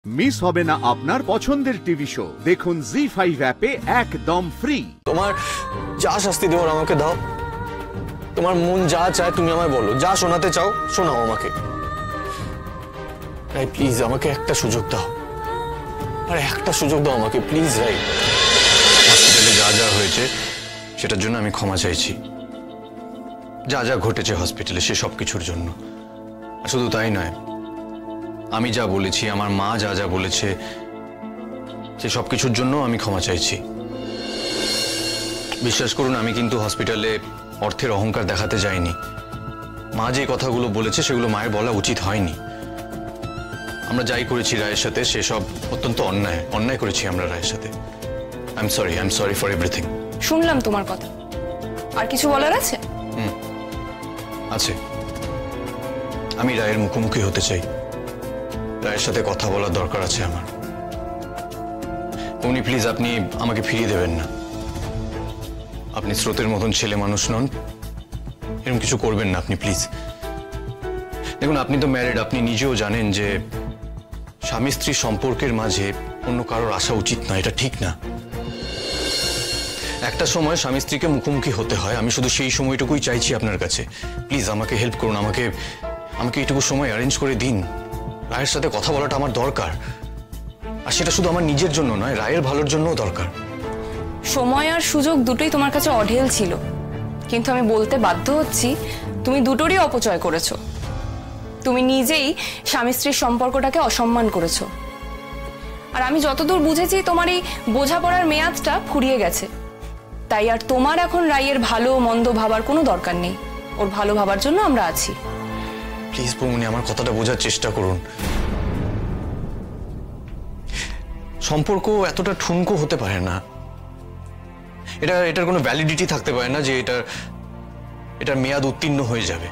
Miss হবে না আপনার পছন্দের টিভি শো। দেখুন জি5 অ্যাপে একদম ফ্রি। তোমার যা শাস্তি দেওয়ার আমাকে দাও, তোমার মন যা চায় তুমি আমায় বলো, যা শোনাতে চাও শোনাও আমাকে। রাই প্লিজ আমাকে একটা সুযোগ দাও, আরে একটা সুযোগ দাও আমাকে প্লিজ। রাই হসপিটালে যা যা হয়েছে সেটার জন্য আমি ক্ষমা চাইছি, যা যা ঘটেছে হসপিটালে সে সব কিছুর জন্য। আর শুধু তাই নয়, আমি যা বলেছি, আমার মা যা যা বলেছে সে সব কিছুর জন্য আমি ক্ষমা চাইছি। বিশ্বাস করুন আমি কিন্তু হসপিটালে অর্থের অহংকার দেখাতে যাইনি। মা যে কথাগুলো বলেছে সেগুলো মায়ের বলা উচিত হয়নি। আমরা যাই করেছি রায়ের সাথে সেসব অত্যন্ত অন্যায় করেছি আমরা রায়ের সাথে। I am sorry for everything. শুনলাম তোমার কথা, আর কিছু বলার আছে? আছে। আমি রায়ের মুখোমুখি হতে চাই, রায়ের সাথে কথা বলার দরকার আছে আমার। উনি প্লিজ আপনি আমাকে ফিরিয়ে দেবেন না। আপনি স্রোতের মতন ছেলে মানুষ নন, এরকম কিছু করবেন না আপনি প্লিজ। দেখুন আপনি তো ম্যারিড, আপনি নিজেও জানেন যে স্বামী স্ত্রী সম্পর্কের মাঝে অন্য কারোর আসা উচিত না, এটা ঠিক না। একটা সময় স্বামী স্ত্রীকে মুখোমুখি হতে হয়, আমি শুধু সেই সময়টুকুই চাইছি আপনার কাছে। প্লিজ আমাকে হেল্প করুন, আমাকে এইটুকু সময় অ্যারেঞ্জ করে দিন। রায়ের সাথে কথা বলাটা আমার দরকার, আর সেটা শুধু আমার নিজের জন্য নয়, রায়ের ভালোর জন্যও দরকার। সময় আর সুযোগ দুটোই তোমার কাছে অঢেল ছিল, কিন্তু আমি বলতে বাধ্য হচ্ছি তুমি দুটোরই অপচয় করেছো। তুমি নিজেই স্বামী স্ত্রীর সম্পর্কটাকে অসম্মান করেছো। আর আমি যতদূর বুঝেছি তোমার এই বোঝাপড়ার মেয়াদটা ফুরিয়ে গেছে। তাই আর তোমার এখন রায়ের ভালো মন্দ ভাবার কোনো দরকার নেই, ওর ভালো ভাবার জন্য আমরা আছি। প্লিজ বৌমনি আমার কথাটা বোঝার চেষ্টা করুন। সম্পর্ক এতটা ঠুনকো হতে পারে না, এটার কোনো ভ্যালিডিটি থাকতে পারে না যে এটার মেয়াদ উত্তীর্ণ হয়ে যাবে।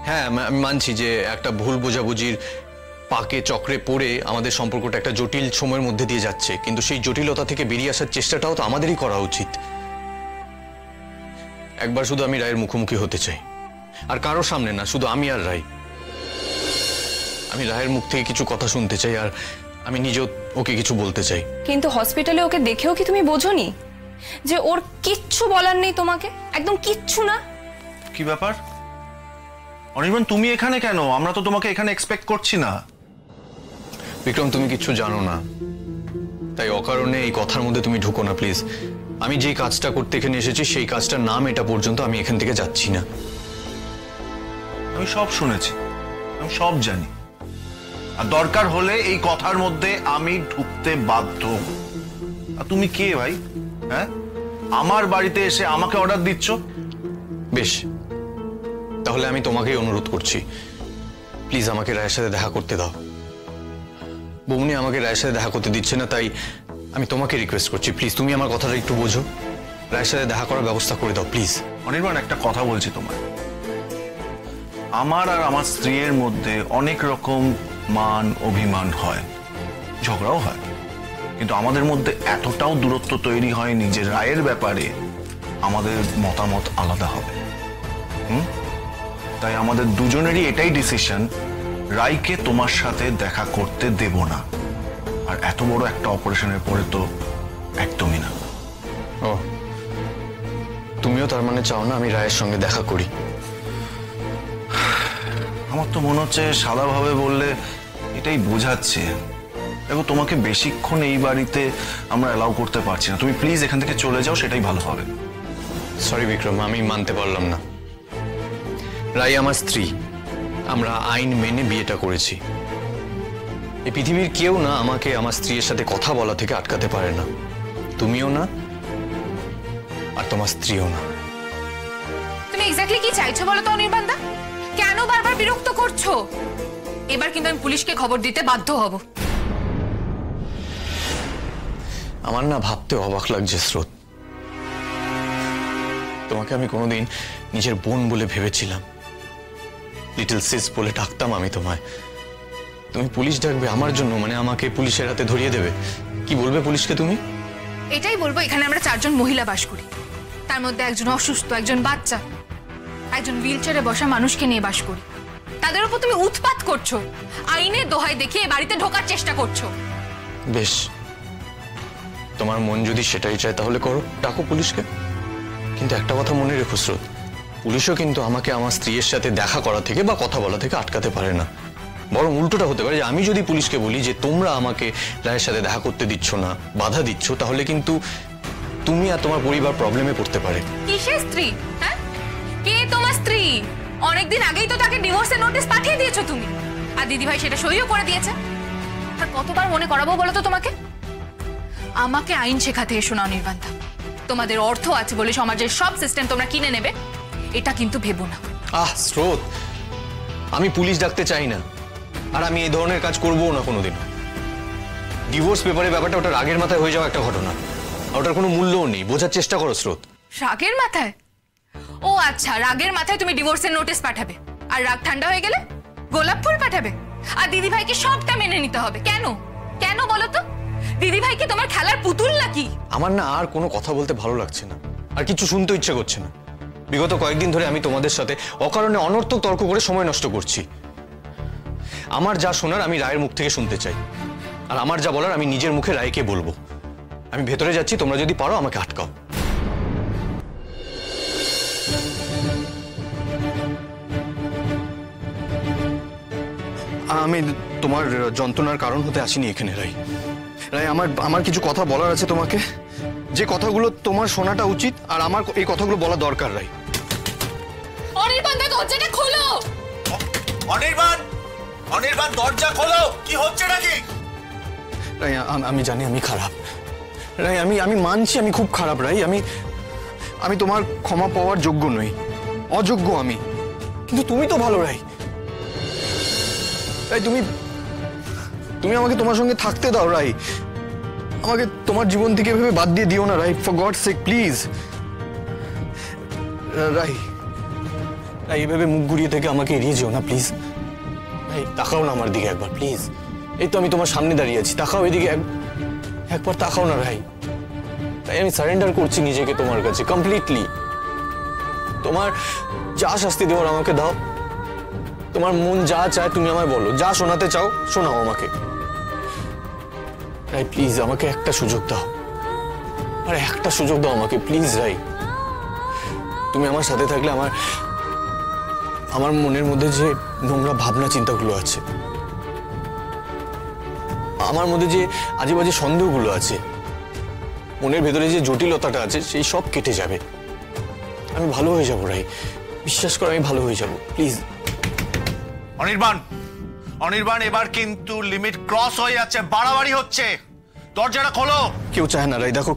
হ্যাঁ আমি মানছি যে একটা ভুল বোঝাবুঝির পাকে চক্রে পড়ে আমাদের সম্পর্কটা একটা জটিল সময়ের মধ্যে দিয়ে যাচ্ছে, কিন্তু সেই জটিলতা থেকে বেরিয়ে আসার চেষ্টাটাও তো আমাদেরই করা উচিত। একবার শুধু আমি রায়ের মুখোমুখি হতে চাই, আর কারো সামনে না, শুধু আমি আর রায়। আমি রায়ের মুখ থেকে কিছু কথা শুনতে চাই, আর আমি নিজেও ওকে কিছু বলতে চাই। কিন্তু হসপিটালে ওকে দেখেও কি তুমি বোঝোনি যে ওর কিচ্ছু বলার নেই তোমাকে? একদম কিচ্ছু না। কি ব্যাপার অনির্বাণ, তুমি এখানে কেন? আমরা তো তোমাকে এখানে এক্সপেক্ট করছি না। বিক্রম তুমি কিচ্ছু জানো না, তাই অকারণে এই কথার মধ্যে তুমি ঢুকো না প্লিজ। আমি যে কাজটা করতে এখানে এসেছি সেই কাজটার নাম এটা পর্যন্ত আমি এখান থেকে যাচ্ছি না। আমি সব শুনেছি, আমি সব জানি, আর দরকার হলে এই কথার মধ্যে আমি ঢুকতে বাধ্য। আর তুমি কে ভাই? হ্যাঁ, আমার বাড়িতে এসে আমাকে অর্ডার দিচ্ছ? বেশ, তাহলে আমি তোমাকেই অনুরোধ করছি, প্লিজ আমাকে রায়ের সাথে দেখা করতে দাও। বৌমনি আমাকে রায়ের সাথে দেখা করতে দিচ্ছে না, তাই আমি তোমাকে রিকোয়েস্ট করছি প্লিজ তুমি আমার কথাটা একটু বোঝো, রায়ের সাথে দেখা করার ব্যবস্থা করে দাও প্লিজ। অনির্বাণ একটা কথা বলছি তোমার, আমার আর আমার স্ত্রীর মধ্যে অনেক রকম মান অভিমান হয়, ঝগড়াও হয়, কিন্তু আমাদের মধ্যে এতটাও দূরত্ব তৈরি হয়নি যে রায়ের ব্যাপারে আমাদের মতামত আলাদা হবে। তাই আমাদের দুজনেরই এটাই ডিসিশন, রায়কে তোমার সাথে দেখা করতে দেব না। আর এত বড় একটা অপারেশনের পরে তো একদমই না। ও, তুমিও তার মানে চাও না আমি রায়ের সঙ্গে দেখা করি? আমার তো মনে হচ্ছে সাদাভাবে বললে এটাই বোঝাচ্ছে। দেখো তোমাকে বেশিক্ষণ এই বাড়িতে আমরা অ্যালাউ করতে পারছি না, তুমি প্লিজ এখান থেকে চলে যাও, সেটাই ভালো হবে। সরি বিক্রম, আমি মানতে পারলাম না। রায় আমার স্ত্রী, আমরা আইন মেনে বিয়েটা করেছি। এই পৃথিবীর কেউ না আমাকে আমার স্ত্রীর সাথে কথা বলা থেকে আটকাতে পারে না, তুমিও না আর তোমার স্ত্রীও না। তুমি এক্স্যাক্টলি কি চাইছো বলো তো অনির্বাণ দা? কেন বারবার বিরক্ত করছো? এবার কিন্তু আমি পুলিশকে খবর দিতে বাধ্য হব। আমার না ভাবতে অবাক লাগছে স্রোত, তোমাকে আমি কোনোদিন নিজের বোন বলে ভেবেছিলাম, লিটল সিস বলে ডাকতাম আমি তোমায়। তুমি পুলিশ ডাকবে আমার জন্য, মানে আমাকে পুলিশের হাতে ধরিয়ে দেবে? কি বলবে পুলিশকে তুমি? এটাই বলবো এখানে আমরা 4 জন মহিলা বাস করি, তার মধ্যে একজন অসুস্থ, একজন বাচ্চা, একজন হুইল চেয়ারে বসা মানুষকে নিয়ে বাস করি। তাদের উপর তুমি উৎপাত করছো, আইনের দোহাই দেখিয়ে এই বাড়িতে ঢোকার চেষ্টা করছো। বেশ, তোমার মন যদি সেটাই চায় তাহলে করো, ডাকো পুলিশকে। কিন্তু একটা কথা মনে রেখো স্রোত, পুলিশও কিন্তু আমাকে আমার স্ত্রীর সাথে দেখা করা থেকে বা কথা বলা থেকে আটকাতে পারে না। বরং উল্টোটা হতে পারে যে আমি যদি পুলিশকে বলি যে তোমরা আমাকে রায়ের সাথে দেখা করতে দিচ্ছ না, বাধা দিচ্ছ, তাহলে কিন্তু তুমি আর তোমার পরিবার প্রবলেমে পড়তে পারে। কিসের স্ত্রী? হ্যাঁ, কে তোমার স্ত্রী? অনেকদিন আগেই তো তাকে ডিভোর্সের নোটিশ পাঠিয়ে দিয়েছো তুমি, আর দিদিভাই সেটা সইও করে দিয়েছে। আর কতবার মনে করাবো বলো তো তোমাকে? আমাকে আইন শেখাতে এসো না অনির্বাণদা। তোমাদের অর্থ আছে বলে সমাজের সব সিস্টেম তোমরা কিনে নেবে, এটা কিন্তু ভেবো না। স্রোত, আমি পুলিশ ডাকতে চাই না, আর আমি এই ধরনের কাজ করবো না কোনোদিন। ডিভোর্স পেপারের ব্যাপারটা ওটা রাগের মাথায় হয়ে যাওয়া একটা ঘটনা, আর ওটার কোনো মূল্যও নেই। বোঝার চেষ্টা করো স্রোত। রাগের মাথায়? ও আচ্ছা, রাগের মাথায় তুমি ডিভোর্সের নোটিশ পাঠাবে, আর রাগ ঠান্ডা হয়ে গেলে গোলাপ ফুল পাঠাবে, আর দিদিভাইকে সবটা মেনে নিতে হবে। কেন কেন বলো তো? দিদিভাই কি তোমার খেলার পুতুল নাকি? আমার না আর কোনো কথা বলতে ভালো লাগছে না, আর কিছু শুনতে ইচ্ছে করছে না। বিগত কয়েকদিন ধরে আমি তোমাদের সাথে অকারণে অনর্থক তর্ক করে সময় নষ্ট করছি। আমার যা শোনার আমি রায়ের মুখ থেকে শুনতে চাই, আর আমার যা বলার আমি নিজের মুখে রায়কে বলবো। আমি ভেতরে যাচ্ছি, তোমরা যদি পারো আমাকে আটকাও। আমি তোমার যন্ত্রণার কারণ হতে আসিনি এখানে রাই। রাই, আমার কিছু কথা বলার আছে তোমাকে, যে কথাগুলো তোমার শোনাটা উচিত, আর আমার এই কথাগুলো বলা দরকার। রাই, অনির্বাণ দরজাটা খোলো। অনির্বাণ, অনির্বাণ দরজা খোলো, কি হচ্ছে নাকি? রাই, আমি জানি আমি খারাপ। রাই, আমি মানছি আমি খুব খারাপ। রাই, আমি তোমার ক্ষমা পাওয়ার যোগ্য নই, অযোগ্য আমি। কিন্তু তুমি তো ভালো। রাই, রাই তুমি আমাকে তোমার সঙ্গে থাকতে দাও। রাই, আমাকে তোমার জীবন থেকে এভাবে বাদ দিয়ে দিও না। রাই, ফর গডস সেক প্লিজ। রাই, রাই, এভাবে মুখ ঘুরিয়ে থেকে আমাকে এড়িয়ে যেও না প্লিজ। রাই, তাকাও না আমার দিকে একবার প্লিজ। এই তো আমি তোমার সামনে দাঁড়িয়ে আছি, তাকাও এদিকে একবার তাকাও না। রাই, তাই আমি সারেন্ডার করছি নিজেকে তোমার কাছে কমপ্লিটলি। তোমার যা শাস্তি দেওয়ার আমাকে দাও, তোমার মন যা চায় তুমি আমায় বলো, যা শোনাতে চাও শোনাও আমাকে। রাই প্লিজ, আমাকে একটা সুযোগ দাও, আর একটা সুযোগ দাও আমাকে প্লিজ। রাই, তুমি আমার সাথে থাকলে আমার মনের মধ্যে যে নোংরা ভাবনা চিন্তাগুলো আছে, আমার মধ্যে যে আজে বাজে সন্দেহগুলো আছে, মনের ভেতরে যে জটিলতাটা আছে, সেই সব কেটে যাবে। আমি ভালো হয়ে যাবো। রাই, বিশ্বাস করো আমি ভালো হয়ে যাবো প্লিজ। অনির্বাণ, অনির্বাণ, এবার কিন্তু লিমিট ক্রস হয়ে যাচ্ছে, বাড়াবাড়ি হচ্ছে। দরজাটা খোলো। কেউ চায় না রাই, দেখো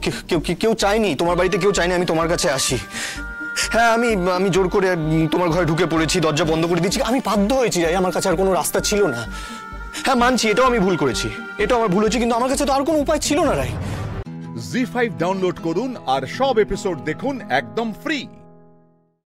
কেউ চায়নি, তোমার বাড়িতে কেউ চায়নি আমি তোমার কাছে আসি। হ্যাঁ, আমি জোর করে তোমার ঘরে ঢুকে পড়েছি, দরজা বন্ধ করে দিচ্ছি, আমি বাধ্য হয়েছি। রাই, আমার কাছে আর কোনো রাস্তা ছিল না। হ্যাঁ মানছি, এটাও আমি ভুল করেছি, এটাও আমার ভুল হয়েছে, কিন্তু আমার কাছে তো আর কোনো উপায় ছিল না। রাই, জি5 ডাউনলোড করুন আর সব এপিসোড দেখুন একদম ফ্রি।